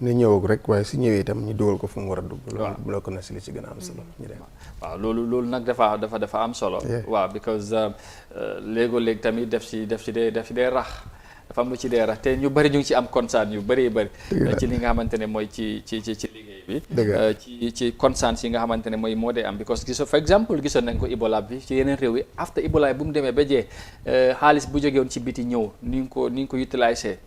ne ñëwag rek waaye su ñëwee itam ñu dugal ko fu mu war a dugg loolu bokk na si li ci gën a am solo ñu dem waaw loolu nag dafa am solo waaw because léegi tamit def ci dee rax dafa am lu ci dee rax te ñu bëri ñu ngi ci am concern yu bëri ci li nga xamante ne mooy ci liggéey bi ci concern yi nga xamante ne mooy moo dee am because for example gisoon nañ ko Ebola bi ci yeneen réew yi after Ebola bu mu demee ba jee xaalis bu jógewoon ci biti ñëw ni ñu ko utilisé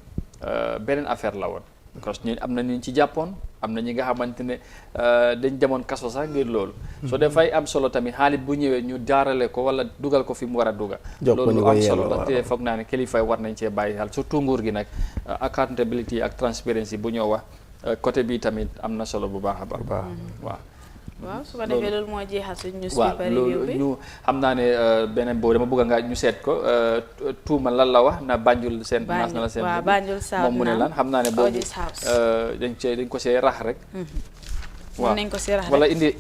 beneen affaire la woon because ñu am na ñu ci jàppoon am na ñi nga xamante ne dañ demoon kaso sax ngir loolu so dafay am solo tamit xaalis bu ñëwee ñu jaarale ko wala dugal ko fi mu war a duga loolu lu am solo la te foog naa ne kilifa war nañ cee bàyyi xel surtout nguur gi nag accountability ak transparency bu ñoo wax côté bi tamit am na solo bu baax a baax waaw su ko defee loolu moo jeexal suñu newspaper review bi ñu xam naa ne beneen boobu dama bëgg nga ñu seet ko tuuma lan la wax na Banjul seen National Assembly waaw Banjul South moom mu ne lan xam naa ne boobu dañ ko see rax rek waaw nañ ko see rax wala indi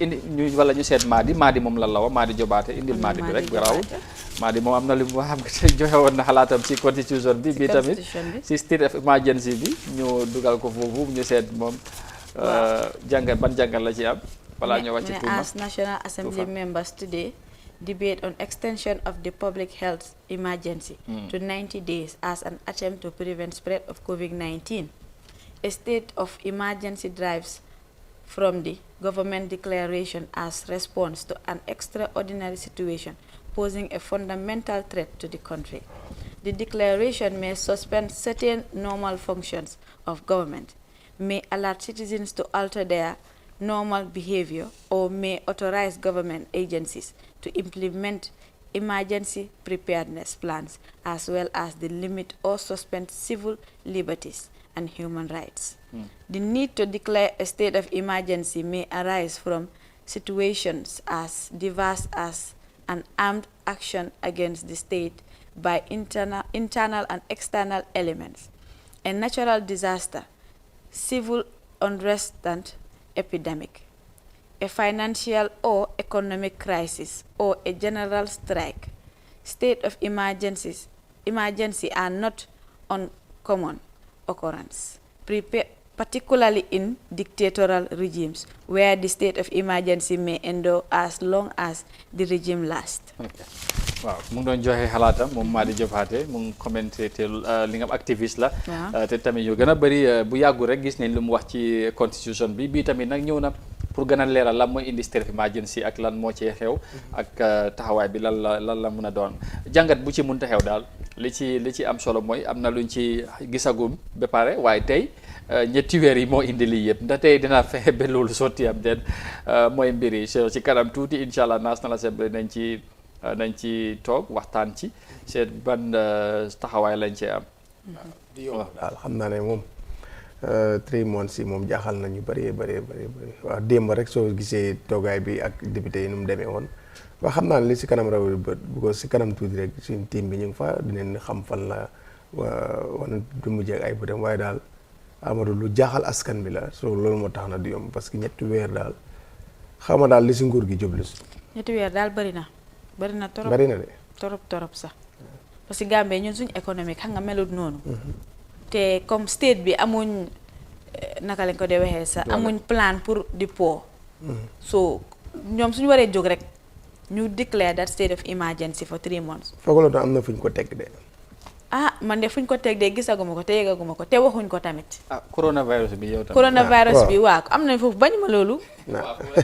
wala ñu seet Madi moom lan la wax Madi Jobaate indil Madi bi rek garaawul Madi moom am na li mu xam nga joxe woon na xalaatam ci constitution bi bi tamit ci state of emergency bi ñu dugal ko foofu ñu seet moom ban jàngal la ci am as National Assembly members today debate on extension of the public health emergency to 90 days as an attempt to prevent spread of COVID-19. A state of emergency derives from the government declaration as response to an extraordinary situation posing a fundamental threat to the country. The declaration may suspend certain normal functions of government, may alert citizens to alter their normal behavior, or may authorize government agencies to implement emergency preparedness plans as well as the limit or suspend civil liberties and human rights. The need to declare a state of emergency may arise from situations as diverse as an armed action against the state by internal and external elements, a natural disaster, civil unrest and epidemic, a financial or economic crisis, or a general strike. State of emergency are not uncommon occurrence, particularly in dictatorial regimes where the state of emergency may endure as long as the regime lasts. waaw mu ngi doon joxe xalaatam moom Madi Jobaate mu ngi commenté te li nga am activiste la te tamit yu gën a bëri bu yàggu rek gis nañ lu mu wax ci constitution bi bii tamit nag ñëw na pour gën a leeral lan mooy indi state of emergency ak lan moo cee xew ak taxawaay bi lan la mun a doon jàngat bu ci mënta xew daal li ci am solo mooy am na luñ ci gisagum ba pare waaye tey ñetti weer yi moo indi lii yëpp ndax tey dina fexe ba loolu sotti am den mooy mbir yi ci kanam tuuti incha allah National Assembly nañ ci toog waxtaan ci seet ban taxawaay lañ cee am. di yow daal xam naa ne moom 3 months yi moom jaaxal nañu bëree waaw démb rek soo gisee toogaay bi ak député yi nu mu demee woon waaw xam naa ne li si kanam raw bët bu ko si kanam tuuti rek suñu team bi ñu ngi fa dinañ xam fan la wana du mujjee ak ay bëtam waaye daal Amadou lu jaaxal askan bi la so loolu moo tax na du yomb parce que ñetti weer daal xam nga daal li si nguur gi jublu si. ñetti weer daal bëri na torop bëri na de torop sax parce que Gambie ñun suñu économique xam nga melut noonu te comme state bi amuñ naka lañ ko dee waxee sax amuñ plan pour di po so ñoom suñu waree jóg rek ñu declare that state of emergency for 3 months foogaloo tam am na fuñ ko teg de man de fuñ ko teg de gisaguma ko te yegaguma ko te waxuñ ko tamit coronavirus bi yow tamit coronavirus bi waaw am na foofu bañ ma loolu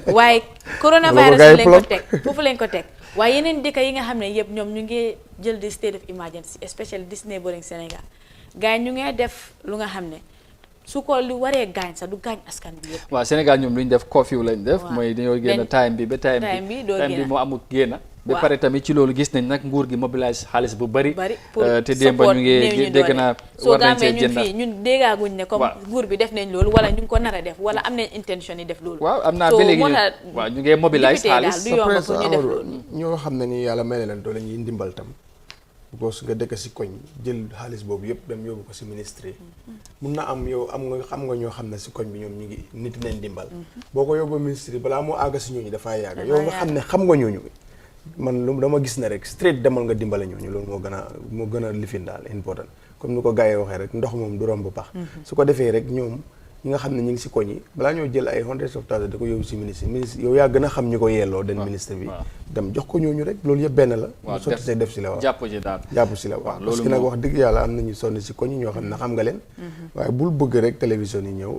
waaye coronavirus bi lañ ko teg foofu lañ ko teg waaye yeneen dëkk yi nga xam ne yëpp ñoom ñu ngi jël di state of emergency especially this neighboring Sénégal gars yi ñu ngi def lu nga xam ne su ko lu waree gaañ sax du gaañ askan bi yëpp. waaw Sénégal ñoom lu ñu def curfew lañ def. mooy dañoo génn time bi ba time bi moo amul génn. ba pare tamit ci loolu gis nañ nag nguur gi mobilise xaalis bu bari te démb ñu ngi dégg naa war nañ cee jënd fii ñun déggaaguñ ne comme nguur bi def nañ loolu wala ñu ngi ko nar a def wala am nañ intention yi def loolu. waaw am naa ba léegi waaw ñu ngi mobilise xaalis ñoo xam ne ni yàlla may na leen doole ñuy ndimbal tam because nga dëkk si koñ jël xaalis boobu yëpp dem yóbbu ko si ministre yi mun na am yow xam nga ñoo xam ne si koñ bi ñoom ñu ngi nit nañ dimbal boo ko yóbbu ministre yi balaa moo àgg si ñooñu dafaa yàgg yow nga xam ne xam nga ñooñu man lu dama gis ne rek straight demal nga dimbale ñooñu loolu moo gën a lifin daal important comme ni ko gars yi waxee rek ndox moom du romb pax su ko defee rek ñoom ñi nga xam ne ñu ngi si koñ yi balaa ñoo jël ay hundreds of thousands da ko yóbbu si ministre yow yaa gën a xam ñu ko yelloo den ministre bi dem jox ko ñooñu rek loolu yëpp benn la sotti see def si la waaw jàpp si la waaw parce que nag wax dëgg yàlla am nañu sonn si koñ yi ñoo xam ne xam nga leen waaye bul bëgg rek télévision yi ñëw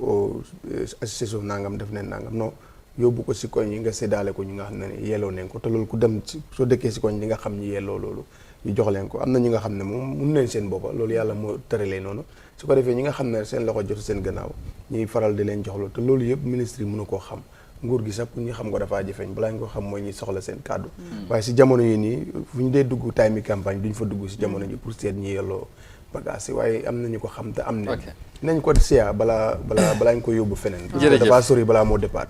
association nangam def neen nangam non yóbbu ko si koñ yi nga séddaale ko ñu nga xam ne yelloo nañ ko te loolu ku dem soo dëkkee si koñ di nga xam ñi yelloo loolu ñu jox leen ko am na ñi nga xam ne moom mun nañ seen boppa loolu yàlla moo tëralee noonu su ko defee ñi nga xam ne seen loxo jotu seen gannaaw ñuy faral di leen jox loolu te loolu yëpp ministre yi mënu koo xam nguur gi sax pour ñu xam ko dafaa jafeñ balaa ñu ko xam mooy ñuy soxla seen kàddu waaye si jamono yi nii fu ñu dee dugg time campagne duñ fa dugg si jamono ji pour seet ñi yelloo bagage yi waaye am nañu ko xam te am nañ ko siyaa balaa ñu ko yóbbu feneen dafa sori balaa moo départ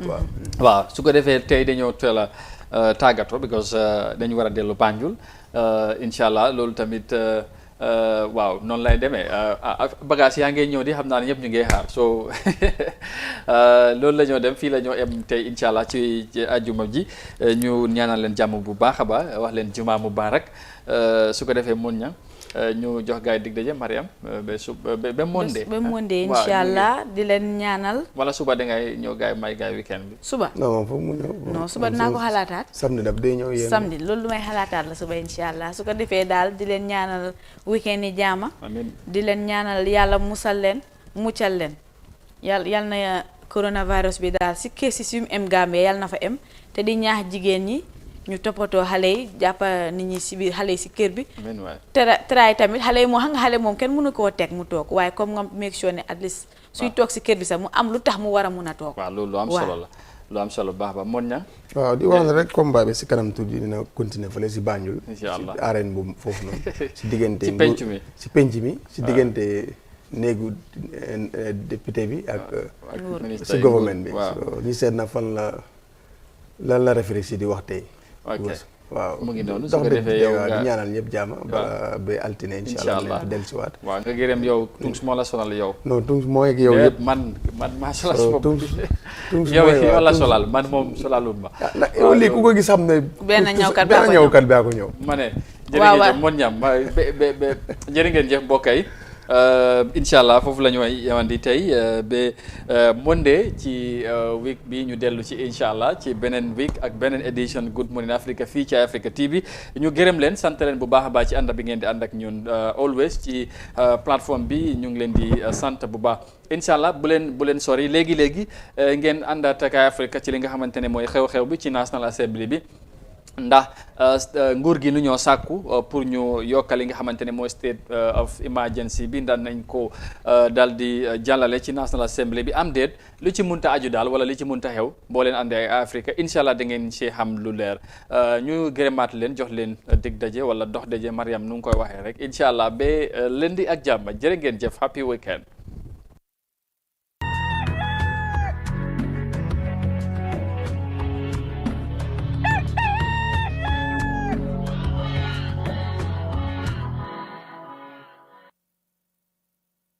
waaw su ko defee tey dañoo teel a tàggatoo because dañu war a dellu Banjul incha allah loolu tamit waaw noonu lay demee bagage yaa ngee ñëw di xam naa ne ñëpp ñu ngi xaar so loolu la ñoo dem fii la ñoo em tey incha allah ci ajuma ji ñu ñaanal leen jàmm bu baax a baax wax leen juma mubarak su ko defee mun ña ñu jox gaay dig daje Mariam ba Monday incha allah di leen ñaanal wala suba dangay ñëw gaay may gaay weekend bi suba non foog mu ñëw non suba dinaa ko xalaataat samedi daf day ñëw yéen samedi loolu lu may xalaataat la suba incha allah su ko defee daal di leen ñaanal weekend yi jaama di leen ñaanal yàlla musal leen muccal leen yal na coronavirus bi daal si cases yu mu em Gambie yal na fa em te di ñaax jigéen ñi ñu toppatoo xale yi jàppa nit ñi si biir xale yi si kër bi teraay tamit xale yi moo xam nga xale moom kenn mënu koo teg mu toog waaye comme nga make sure ne at least suy toog si kër bi sax mu am lu tax mu war a mun a toog waaw loolu lu am solo la lu am solo baax ba mon ña waaw di wax rek combat bi si kanam tuuti dina continuer fële si Banjul incha allah si arène bu foofu noonu si diggante si penc mi si diggante néegu député bi ak ministre si gouvernement bi ñu seet na fan la référé si di wax tey waaw mu ngi noonu su ko defee yow di ñaanal ñëpp jaama ba altine incha allah dellusiwaat waaw nga gërëm yow tungs moo la sonal yow non tungs moo ak yow yëpp man maa solal si bopp tungs yow wala solal man moom solalul ma yow lii ku ko gis xam ne benn ñëwkat baa ko ñëw ma ne jërëjëf moon ñam jërë ngeen jëf mbokk yi incha allah foofu la ñu yamandi tey ba Monday ci week bi ñu dellu ci incha allah ci beneen week ak beneen edition Good Morning Africa fii ci Africa TV ñu gërëm leen sant leen bu baax a baax ci ànd bi ngeen di ànd ak ñun always ci plateforme bi ñu ngi leen di sant bu baax incha allah bu leen sori léegi ngeen àndaat ak Africa ci li nga xamante ne mooy xew-xew bi ci National Assembly bi ndax nguur gi lu ñoo sàkku pour ñu yokkal li nga xamante ne mooy state of emergency bi ndax nañ ko dal di jàllale ci National Assembly bi am déet lu ci munta aju daal wala lu ci munta xew boo leen àndee ay Afrique incha allah da ngeen see xam lu leer ñu gërëmaat leen jox leen dig daje wala dox daje Mariam nu ngi koy waxee rek incha allah ba lundi ak jàmm jërë ngeen jëf happy weekend